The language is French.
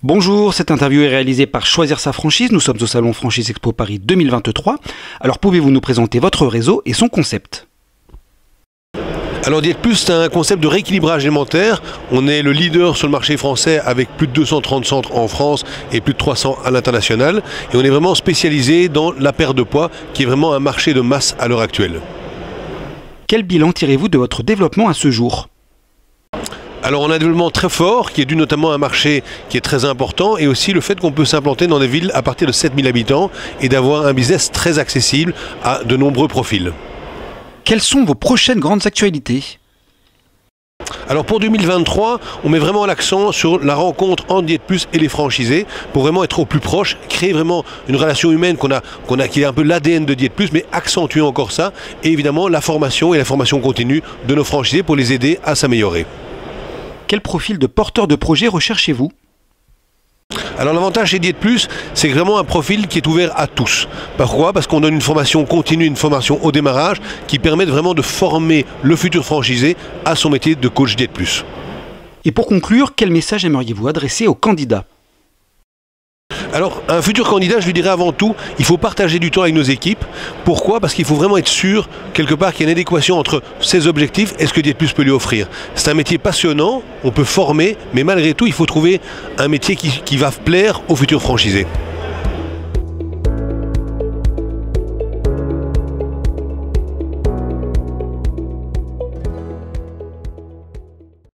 Bonjour, cette interview est réalisée par Choisir sa franchise. Nous sommes au Salon Franchise Expo Paris 2023. Alors pouvez-vous nous présenter votre réseau et son concept ? Alors Diète Plus, c'est un concept de rééquilibrage alimentaire. On est le leader sur le marché français avec plus de 230 centres en France et plus de 300 à l'international. Et on est vraiment spécialisé dans la perte de poids, qui est vraiment un marché de masse à l'heure actuelle. Quel bilan tirez-vous de votre développement à ce jour ? Alors on a un développement très fort qui est dû notamment à un marché qui est très important et aussi le fait qu'on peut s'implanter dans des villes à partir de 7000 habitants et d'avoir un business très accessible à de nombreux profils. Quelles sont vos prochaines grandes actualités ? Alors pour 2023, on met vraiment l'accent sur la rencontre entre Diète Plus et les franchisés pour vraiment être au plus proche, créer vraiment une relation humaine qui est un peu l'ADN de Diète Plus, mais accentuer encore ça et évidemment la formation et la formation continue de nos franchisés pour les aider à s'améliorer. Quel profil de porteur de projet recherchez-vous ? Alors l'avantage chez Diète Plus, c'est vraiment un profil qui est ouvert à tous. Pourquoi ? Parce qu'on donne une formation continue, une formation au démarrage qui permet vraiment de former le futur franchisé à son métier de coach Diète Plus. Et pour conclure, quel message aimeriez-vous adresser aux candidats ? Alors, un futur candidat, je lui dirais avant tout, il faut partager du temps avec nos équipes. Pourquoi ? Parce qu'il faut vraiment être sûr, quelque part, qu'il y a une adéquation entre ses objectifs et ce que Diète Plus peut lui offrir. C'est un métier passionnant, on peut former, mais malgré tout, il faut trouver un métier qui va plaire aux futurs franchisés.